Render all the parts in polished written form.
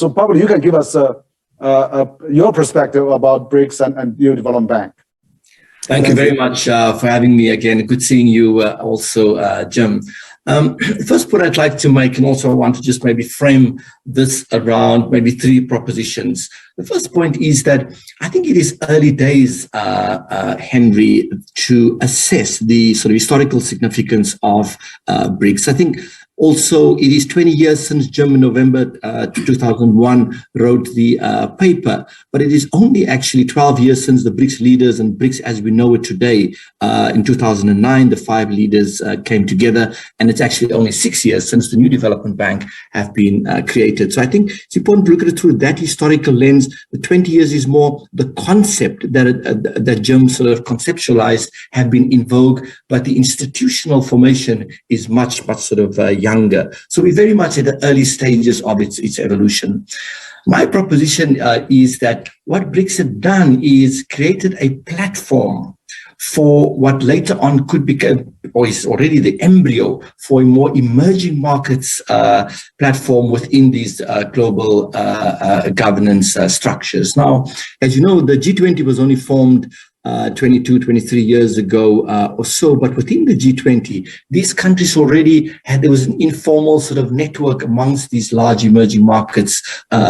So probably you can give us your perspective about BRICS and New Development Bank. Thank you very much for having me again. Good seeing you also, Jim. First point I'd like to make, and also I want to just maybe frame this around maybe three propositions. The first point is that I think it is early days, Henry, to assess the sort of historical significance of BRICS. I think also it is 20 years since Jim in November 2001 wrote the paper, but it is only actually 12 years since the BRICS leaders and BRICS as we know it today, in 2009, the 5 leaders came together, and it's actually only 6 years since the New Development Bank have been created. So I think it's important to look at it through that historical lens. The 20 years is more the concept that Jim sort of conceptualized have been in vogue, but the institutional formation is much sort of younger. So we're very much at the early stages of its evolution. My proposition is that what BRICS have done is created a platform for what later on could become, or is already the embryo for a more emerging markets platform within these global governance structures. Now, as you know, the G20 was only formed 22, 23 years ago or so, but within the G20, these countries already had, there was an informal sort of network amongst these large emerging markets.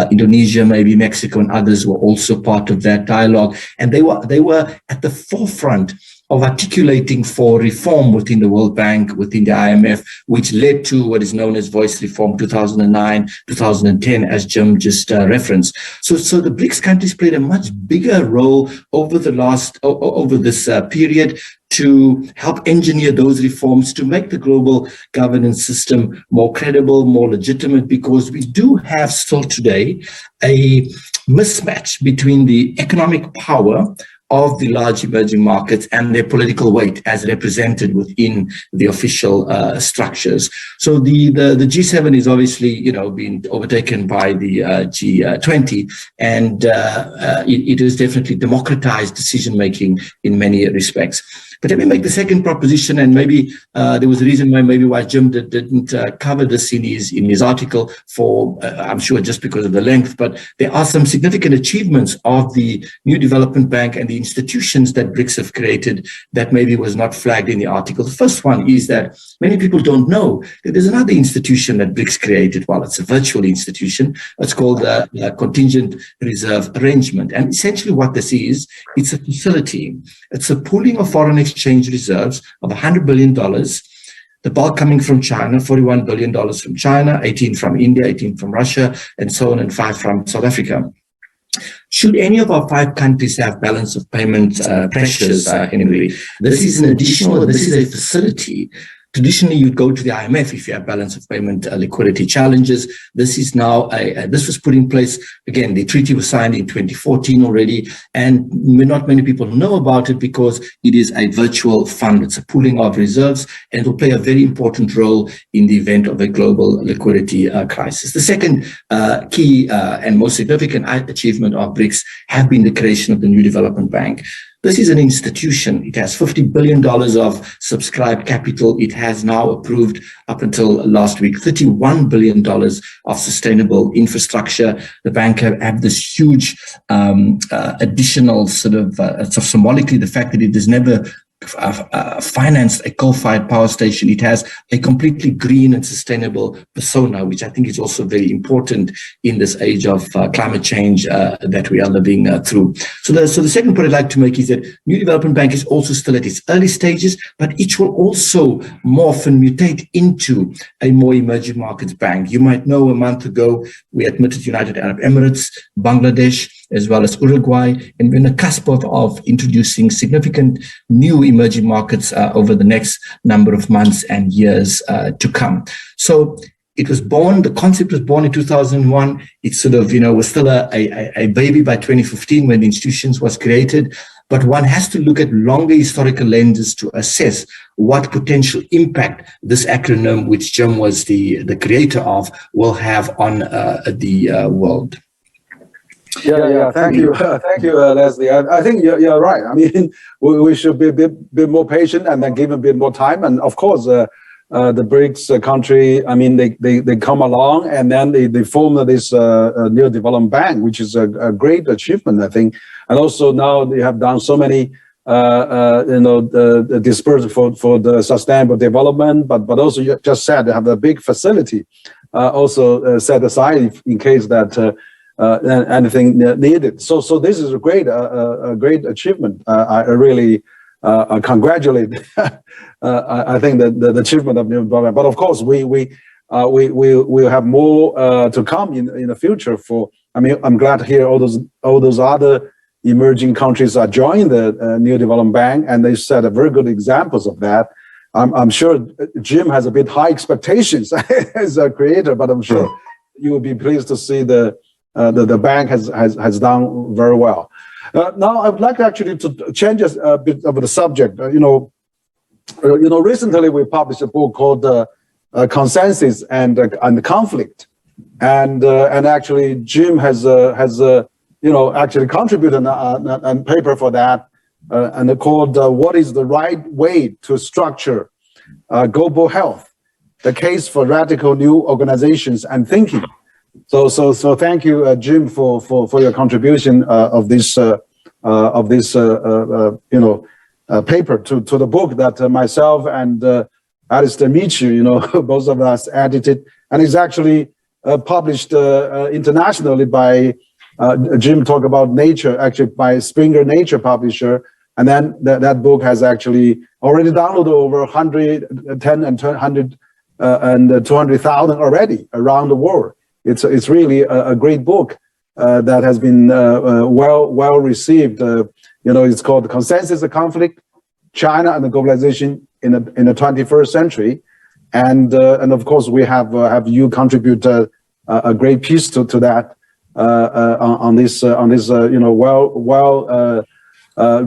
Indonesia, maybe Mexico and others were also part of that dialogue. And they were at the forefront of articulating for reform within the World Bank, within the IMF, which led to what is known as Voice Reform 2009, 2010, as Jim just referenced. So the BRICS countries played a much bigger role over this period to help engineer those reforms to make the global governance system more credible, more legitimate, because we do have still today a mismatch between the economic power of the large emerging markets and their political weight as represented within the official structures. So the G7 is obviously, being overtaken by the G20, and it has definitely democratized decision-making in many respects. But let me make the second proposition, and maybe there was a reason why Jim didn't cover this in his article for, I'm sure just because of the length, but there are some significant achievements of the New Development Bank and the institutions that BRICS have created that maybe was not flagged in the article. The first one is that many people don't know that there's another institution that BRICS created. Well, it's a virtual institution. It's called the Contingent Reserve Arrangement. And essentially what this is, it's a facility. It's a pooling of foreign exchange reserves of $100 billion, the bulk coming from China, $41 billion from China, 18 from India, 18 from Russia, and so on, and 5 from South Africa. Should any of our 5 countries have balance of payment pressures, anyway, this is a facility. Traditionally, you'd go to the IMF if you have balance of payment liquidity challenges. This is now, this was put in place. Again, the treaty was signed in 2014 already, and not many people know about it because it is a virtual fund. It's a pooling of reserves, and it will play a very important role in the event of a global liquidity crisis. The second key and most significant achievement of BRICS have been the creation of the New Development Bank. This is an institution. It has $50 billion of subscribed capital. It has now approved, up until last week, $31 billion of sustainable infrastructure. The bank have this huge additional sort of symbolically, the fact that it has never financed a coal-fired power station. It has a completely green and sustainable persona, which I think is also very important in this age of climate change that we are living through. So the second point I'd like to make is that New Development Bank is also still at its early stages, but it will also morph and mutate into a more emerging markets bank. You might know a month ago, we admitted United Arab Emirates, Bangladesh, as well as Uruguay, and we're on the cusp of introducing significant new emerging markets over the next number of months and years to come. So it was born, the concept was born in 2001. It sort of, was still a baby by 2015 when the institutions was created. But one has to look at longer historical lenses to assess what potential impact this acronym, which Jim was the creator of, will have on the world. Yeah. Thank you, Leslie. I think you're right. I mean, we should be a bit more patient and then give a bit more time. And of course, the BRICS country, I mean, they come along and then they form this Neill Development Bank, which is a great achievement, I think. And also now they have done so many, dispersed for the sustainable development, but also you just said they have a big facility also set aside in case that anything needed. So this is a great achievement. I really congratulate. I think that the achievement of Neill Development. But of course, we will have more to come in the future. I mean, I'm glad to hear all those other emerging countries are joining the Neill Development Bank, and they set very good examples of that. I'm sure Jim has a bit high expectations as a creator, but I'm sure you will be pleased to see the bank has done very well. Now I would like actually to change a bit of the subject. Recently we published a book called "Consensus and Conflict," and actually Jim has actually contributed a paper for that, and called "What is the right way to structure global health? The case for radical new organizations and thinking." So thank you, Jim, for your contribution of this paper to the book that myself and Alistair Michu, both of us edited, and it's actually published internationally by Jim talk about Nature, actually by Springer Nature publisher, and then that book has actually already downloaded over 110 and 200,000 already around the world. It's really a great book that has been well received. It's called "Consensus and Conflict: China and the Globalization in the 21st Century," and of course we have you contribute a great piece to that on this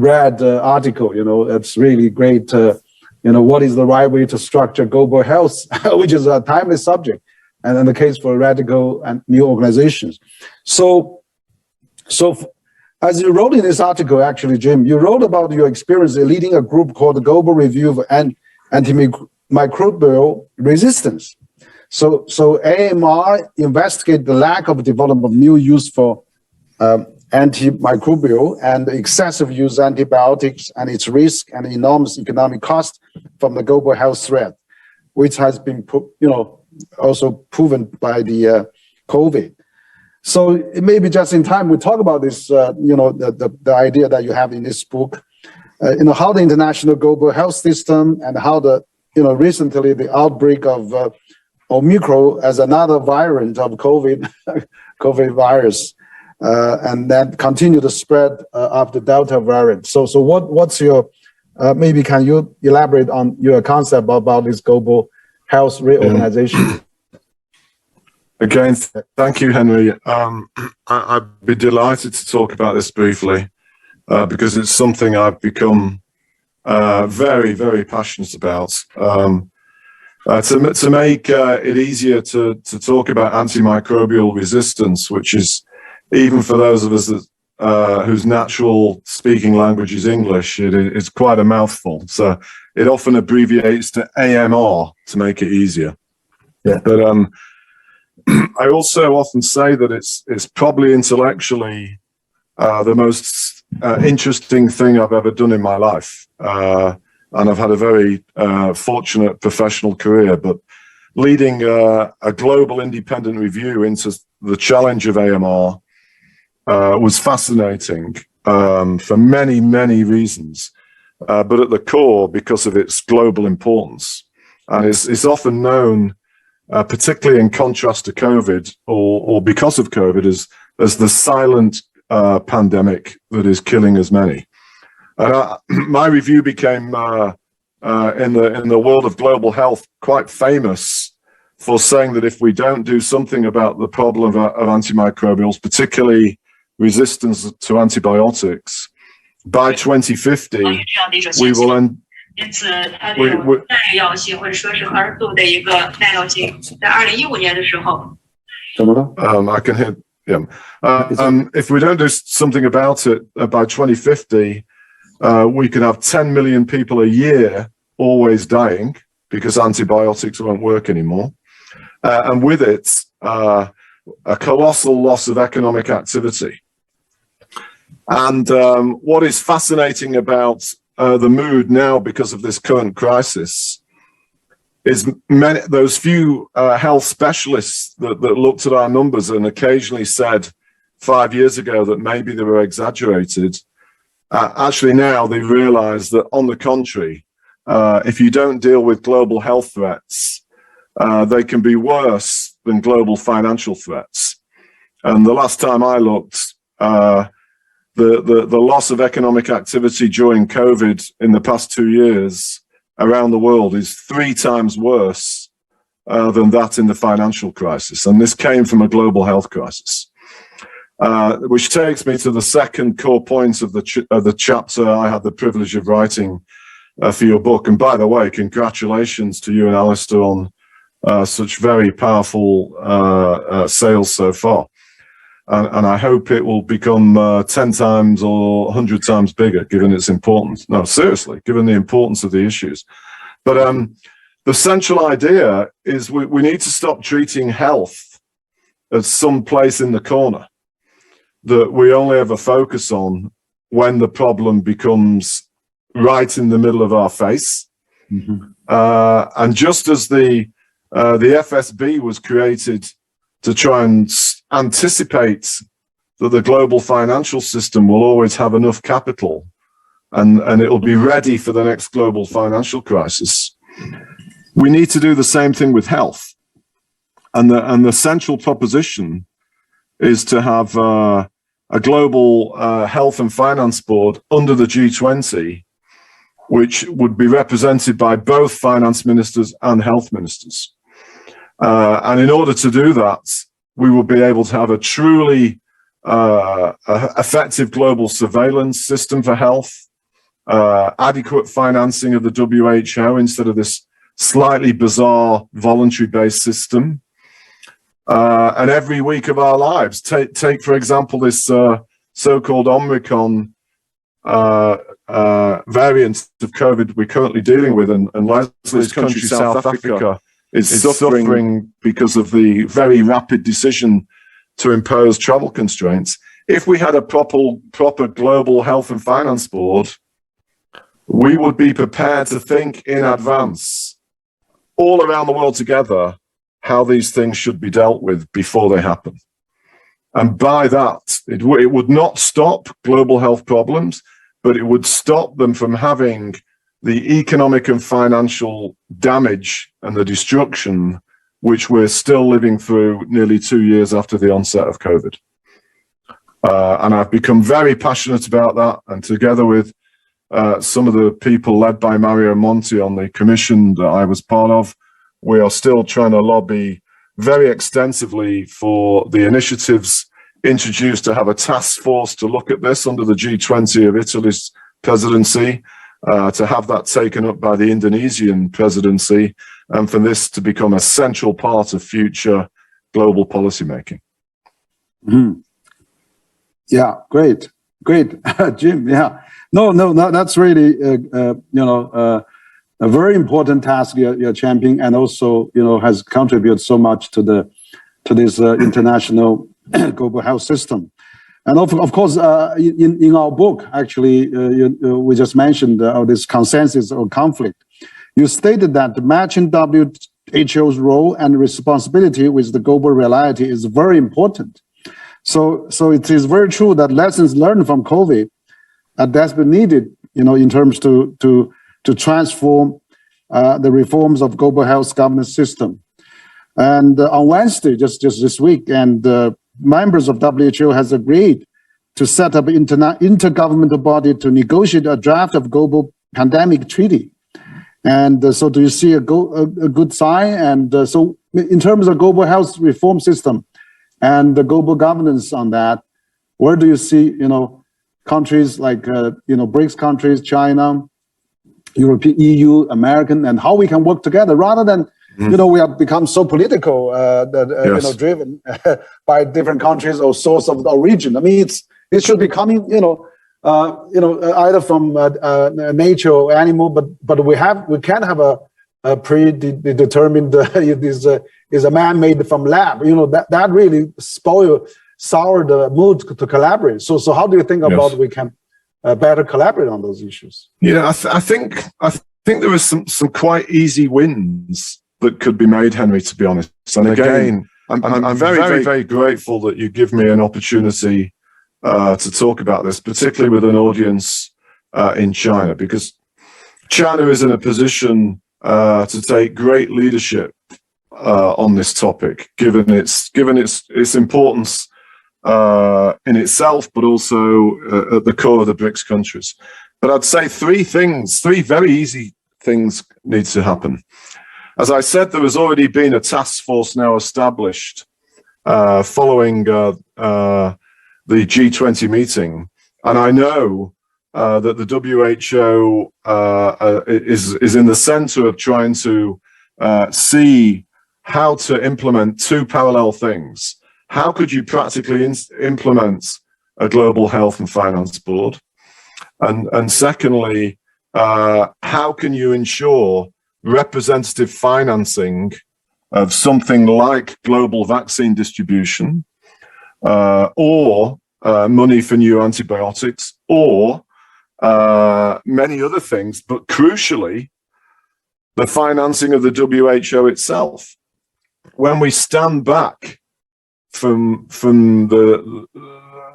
read article. It's really great. What is the right way to structure global health, which is a timely subject, and then the case for radical and new organizations. So as you wrote in this article, actually, Jim, you wrote about your experience in leading a group called the Global Review of Antimicrobial Resistance. So AMR investigate the lack of development of new use for antimicrobial and excessive use of antibiotics and its risk and enormous economic cost from the global health threat, which has been also proven by the COVID. So it may be just in time we talk about this, the idea that you have in this book, how the international global health system and how recently the outbreak of Omicron as another variant of COVID virus, and then continue to spread of the Delta variant. So what's your, maybe can you elaborate on your concept about this global health reorganization? Again, thank you, Henry. I'd be delighted to talk about this briefly because it's something I've become very, very passionate about. To make it easier to talk about antimicrobial resistance, which is, even for those of us that, whose natural speaking language is English, it's quite a mouthful. So it often abbreviates to AMR to make it easier. Yeah. But I also often say that it's probably intellectually the most interesting thing I've ever done in my life. And I've had a very fortunate professional career, but leading a global independent review into the challenge of AMR was fascinating for many, many reasons, but at the core because of its global importance. And it's often known, particularly in contrast to COVID or because of COVID, as the silent pandemic that is killing as many. My review became, in the world of global health, quite famous for saying that if we don't do something about the problem of antimicrobials, particularly resistance to antibiotics, by 2050, we will end. I can hear. Yeah. If we don't do something about it by 2050, we could have 10 million people a year always dying because antibiotics won't work anymore. And with it, a colossal loss of economic activity. And what is fascinating about the mood now because of this current crisis is those few health specialists that looked at our numbers and occasionally said 5 years ago that maybe they were exaggerated. Actually now they realize that on the contrary, if you don't deal with global health threats, they can be worse than global financial threats. And the last time I looked, the loss of economic activity during COVID in the past 2 years around the world is 3 times worse than that in the financial crisis. And this came from a global health crisis. Which takes me to the second core point of the chapter I had the privilege of writing for your book. And by the way, congratulations to you and Alistair on such very powerful sales so far. And I hope it will become 10 times or 100 times bigger, given its importance. No, seriously, given the importance of the issues. But the central idea is we need to stop treating health as some place in the corner that we only ever focus on when the problem becomes right in the middle of our face. Mm-hmm. And just as the FSB was created to try and anticipate that the global financial system will always have enough capital and it will be ready for the next global financial crisis, we need to do the same thing with health. And the central proposition is to have a global health and finance board under the G20, which would be represented by both finance ministers and health ministers. And in order to do that, we will be able to have a truly effective global surveillance system for health, adequate financing of the WHO instead of this slightly bizarre voluntary-based system. And every week of our lives, take for example, this so-called Omicron variant of COVID we're currently dealing with, and Leslie's country, South Africa, is suffering because of the very rapid decision to impose travel constraints. If we had a proper global health and finance board, we would be prepared to think in advance, all around the world together, how these things should be dealt with before they happen. And by that, it would not stop global health problems, but it would stop them from having the economic and financial damage and the destruction which we're still living through nearly 2 years after the onset of COVID. And I've become very passionate about that. And together with some of the people led by Mario Monti on the commission that I was part of, we are still trying to lobby very extensively for the initiatives introduced to have a task force to look at this under the G20 of Italy's presidency, to have that taken up by the Indonesian presidency, and for this to become a central part of future global policymaking. Mm-hmm. Yeah, great, Jim. Yeah, no, that's really a very important task you're championing, and also has contributed so much to this international global health system. And of course, in our book, actually, we just mentioned this consensus or conflict. You stated that matching WHO's role and responsibility with the global reality is very important. So it is very true that lessons learned from COVID are desperately needed, in terms to transform the reforms of global health governance system. And on Wednesday, just this week, and members of WHO has agreed to set up an intergovernmental body to negotiate a draft of global pandemic treaty. And so do you see a good sign? And so in terms of global health reform system and the global governance on that, where do you see, countries like, BRICS countries, China, European, EU, American, and how we can work together rather than, we have become so political, yes. Driven by different countries or source of the region. I mean, it should be coming, either from nature or animal, but we can have a predetermined. Is a man-made from lab. That really soured the mood to collaborate. So how do you think about we can better collaborate on those issues? Yeah, I think there are some quite easy wins that could be made, Henry, to be honest. And again, I'm very, very grateful that you give me an opportunity to talk about this, particularly with an audience in China, because China is in a position to take great leadership on this topic, given its importance in itself, but also at the core of the BRICS countries. But I'd say three very easy things need to happen. As I said, there has already been a task force now established following the G20 meeting, and I know that the WHO is in the center of trying to see how to implement two parallel things. How could you practically implement a global health and finance board? And secondly, how can you ensure representative financing of something like global vaccine distribution, or money for new antibiotics, or many other things, but crucially, the financing of the WHO itself. When we stand back from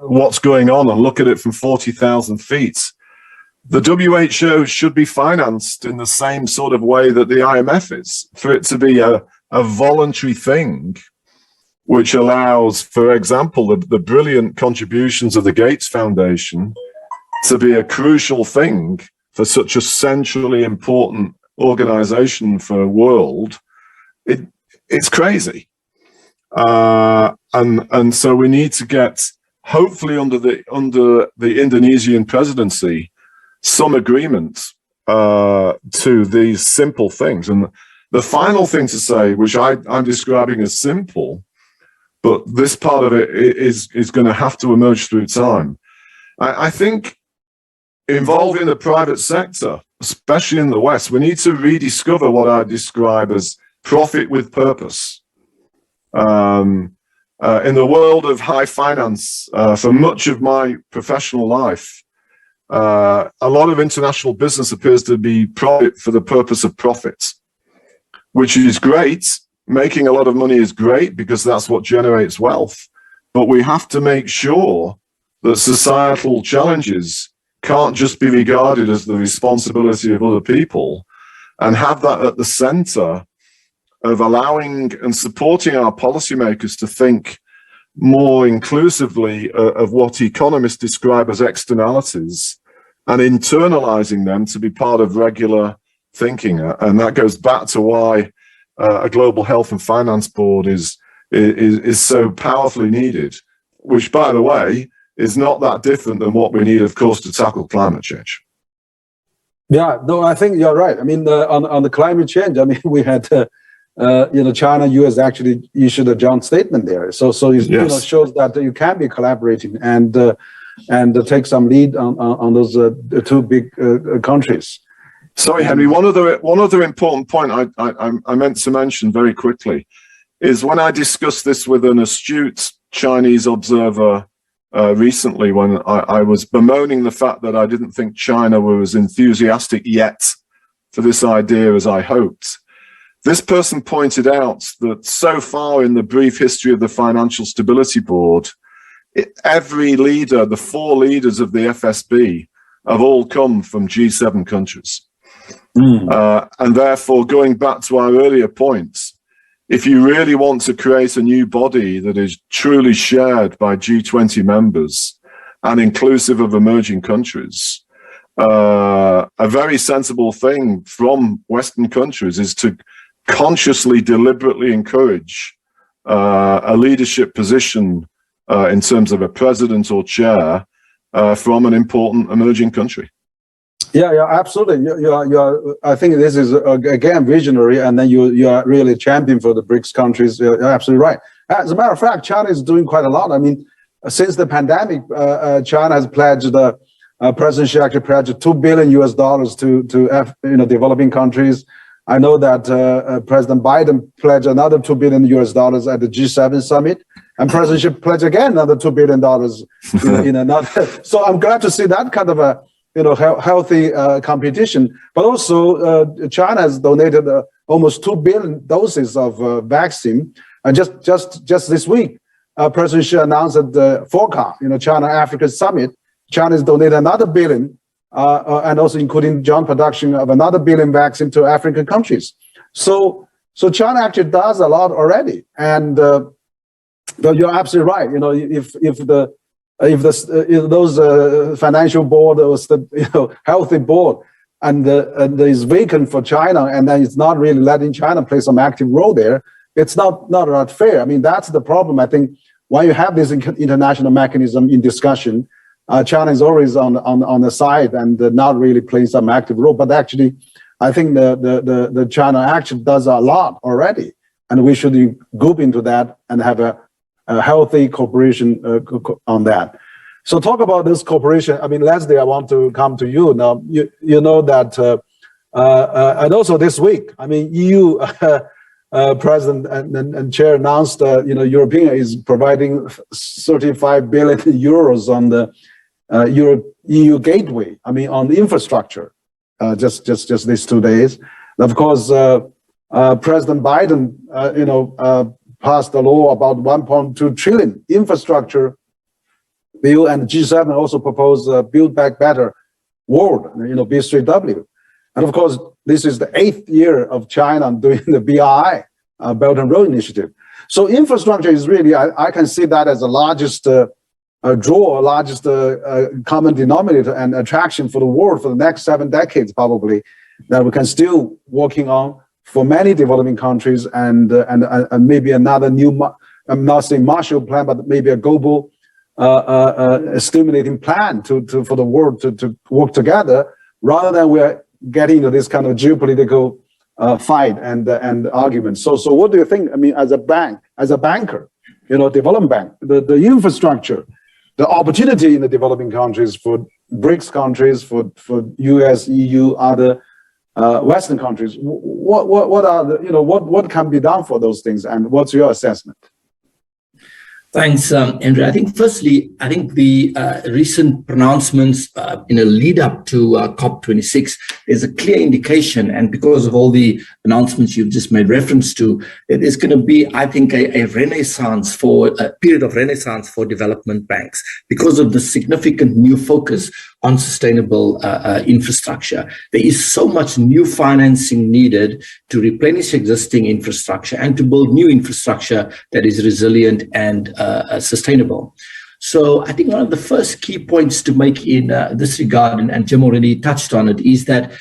what's going on and look at it from 40,000 feet, the WHO should be financed in the same sort of way that the IMF is, for it to be a voluntary thing, which allows, for example, the brilliant contributions of the Gates Foundation to be a crucial thing for such a centrally important organization for the world. It's crazy. And so we need to get, hopefully under the Indonesian presidency, some agreement to these simple things. And the final thing to say, which I'm describing as simple, but this part of it is going to have to emerge through time. I think involving the private sector, especially in the West, we need to rediscover what I describe as profit with purpose. In the world of high finance, for much of my professional life, a lot of international business appears to be profit for the purpose of profit, which is great. Making a lot of money is great because that's what generates wealth. But we have to make sure that societal challenges can't just be regarded as the responsibility of other people, and have that at the center of allowing and supporting our policymakers to think more inclusively of what economists describe as externalities, and internalizing them to be part of regular thinking. And that goes back to why a global health and finance board is so powerfully needed, which, by the way, is not that different than what we need, of course, to tackle climate change. Yeah, no, I think you're right. I mean, on the climate change, I mean, we had, China, US actually issued a joint statement there. So it shows that you can be collaborating and take some lead on those two big countries. Sorry, Henry. One other important point I meant to mention very quickly is when I discussed this with an astute Chinese observer recently, when I was bemoaning the fact that I didn't think China was enthusiastic yet for this idea as I hoped. This person pointed out that so far in the brief history of the Financial Stability Board, every leader, the four leaders of the FSB, have all come from G7 countries. And therefore, going back to our earlier points, if you really want to create a new body that is truly shared by G20 members and inclusive of emerging countries, a very sensible thing from Western countries is to consciously, deliberately encourage a leadership position in terms of a president or chair from an important emerging country. Yeah, absolutely. I think this is again visionary, and then you are really champion for the BRICS countries. You're absolutely right. As a matter of fact, China is doing quite a lot. I mean, since the pandemic, China has pledged President Xi actually pledged $2 billion to developing countries. I know that President Biden pledged another $2 billion at the G7 summit, and President Xi pledged again another $2 billion in another. So I'm glad to see that kind of a healthy competition. But also China has donated almost 2 billion doses of vaccine, and just this week, President Xi announced at the FOCA, China-Africa Summit, China has donated another billion. And also including joint production of another billion vaccine to African countries. So China actually does a lot already. And you're absolutely right. If those financial board or the healthy board and is vacant for China, and then it's not really letting China play some active role there, it's not fair. I mean, that's the problem. I think when you have this international mechanism in discussion, China is always on the side and not really playing some active role. But actually, I think the China actually does a lot already, and we should group into that and have a healthy cooperation on that. So talk about this cooperation. I mean, Leslie, I want to come to you now. You know that, and also this week, I mean, EU President and Chair announced, European is providing 35 billion euros on the EU gateway, I mean, on the infrastructure, just these 2 days. And of course, President Biden, passed a law about 1.2 trillion infrastructure bill, and G7 also proposed Build Back Better World, B3W. And of course, this is the 8th year of China doing the BRI, Belt and Road Initiative. So infrastructure is really, I can see that as the largest largest common denominator and attraction for the world for the next 7 decades, probably, that we can still working on for many developing countries, and maybe another new, I'm not saying Marshall Plan, but maybe a global stimulating plan for the world to work together, rather than we're getting into this kind of geopolitical fight and argument. So what do you think? I mean, as a banker, development bank, the infrastructure, the opportunity in the developing countries for BRICS countries, for US, EU, other Western countries, what are what can be done for those things, and what's your assessment? Thanks, Andrew. I think firstly, the recent pronouncements in a lead up to COP26 is a clear indication, and because of all the announcements you've just made reference to, it is going to be, I think, a period of renaissance for development banks because of the significant new focus on sustainable infrastructure. There is so much new financing needed to replenish existing infrastructure and to build new infrastructure that is resilient and sustainable. So I think one of the first key points to make in this regard, and Jim already touched on it, is that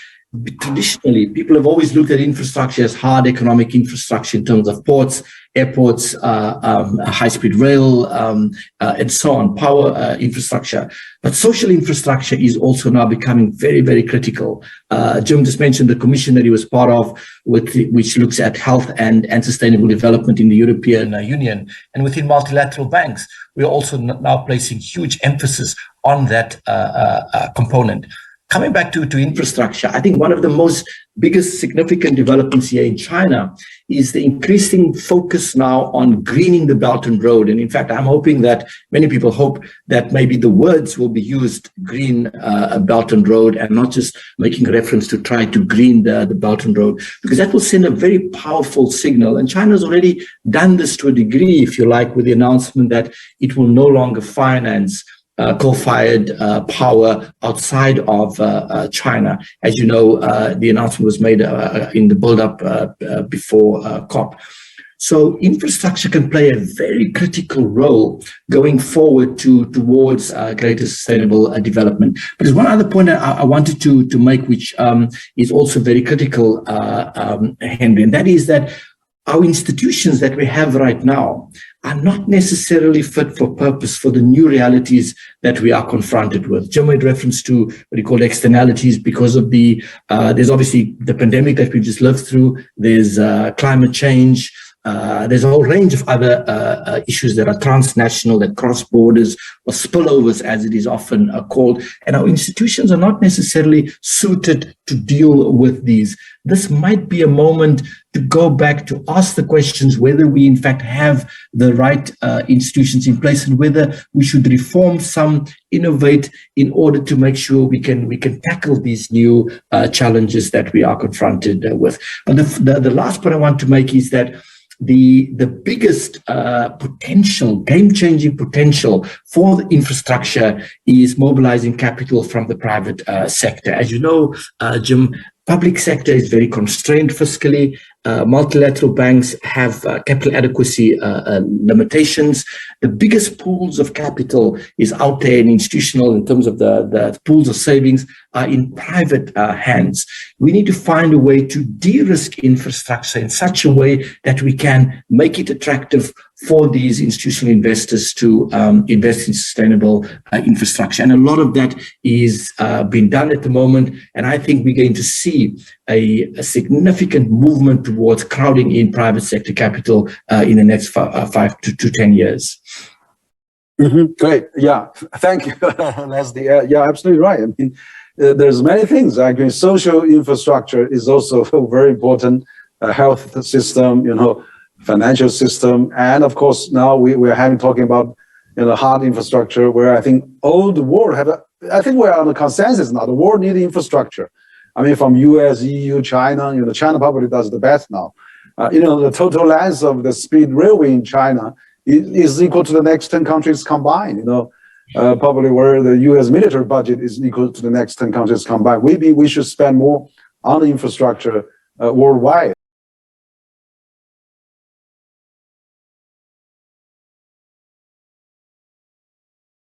traditionally people have always looked at infrastructure as hard economic infrastructure in terms of ports, airports, high-speed rail, and so on, power infrastructure. But social infrastructure is also now becoming very, very critical. Jim just mentioned the commission that he was part of, which looks at health and sustainable development in the European Union. And within multilateral banks, we're also now placing huge emphasis on that component. Coming back to infrastructure, I think one of the biggest significant developments here in China is the increasing focus now on greening the Belt and Road. And in fact, I'm hoping that many people hope that maybe the words will be used, green Belt and Road, and not just making reference to try to green the Belt and Road, because that will send a very powerful signal. And China's already done this to a degree, if you like, with the announcement that it will no longer finance coal-fired power outside of China. As you know, the announcement was made in the build-up before COP. So infrastructure can play a very critical role going forward towards greater sustainable development. But there's one other point I wanted to make, which is also very critical, Henry, and that is that our institutions that we have right now are not necessarily fit for purpose for the new realities that we are confronted with. Jim made reference to what he called externalities because of there's obviously the pandemic that we've just lived through. There's climate change. There's a whole range of other issues that are transnational, that cross borders, or spillovers, as it is often called. And our institutions are not necessarily suited to deal with these. This might be a moment to go back to ask the questions whether we in fact have the right institutions in place, and whether we should reform some, innovate, in order to make sure we can tackle these new challenges that we are confronted with. But the last point I want to make is that the biggest potential, game-changing potential for the infrastructure is mobilizing capital from the private sector. As you know, Jim, public sector is very constrained fiscally. Multilateral banks have capital adequacy limitations. The biggest pools of capital is out there in institutional, in terms of the pools of savings, are in private hands. We need to find a way to de-risk infrastructure in such a way that we can make it attractive for these institutional investors to invest in sustainable infrastructure. And a lot of that is being done at the moment. And I think we're going to see a significant movement towards crowding in private sector capital in the next 5 to 10 years. Mm-hmm. Great. Yeah. Thank you, Leslie. Yeah, absolutely right. I mean, there's many things. I agree. Social infrastructure is also very important. Health system, financial system, and of course now we're talking about hard infrastructure, where I think all the world I think we're on a consensus now. The world needs infrastructure. I mean, from US, EU, China. China probably does the best now. The total length of the speed railway in China is equal to the next 10 countries combined. Probably where the US military budget is equal to the next 10 countries combined. Maybe we should spend more on the infrastructure worldwide.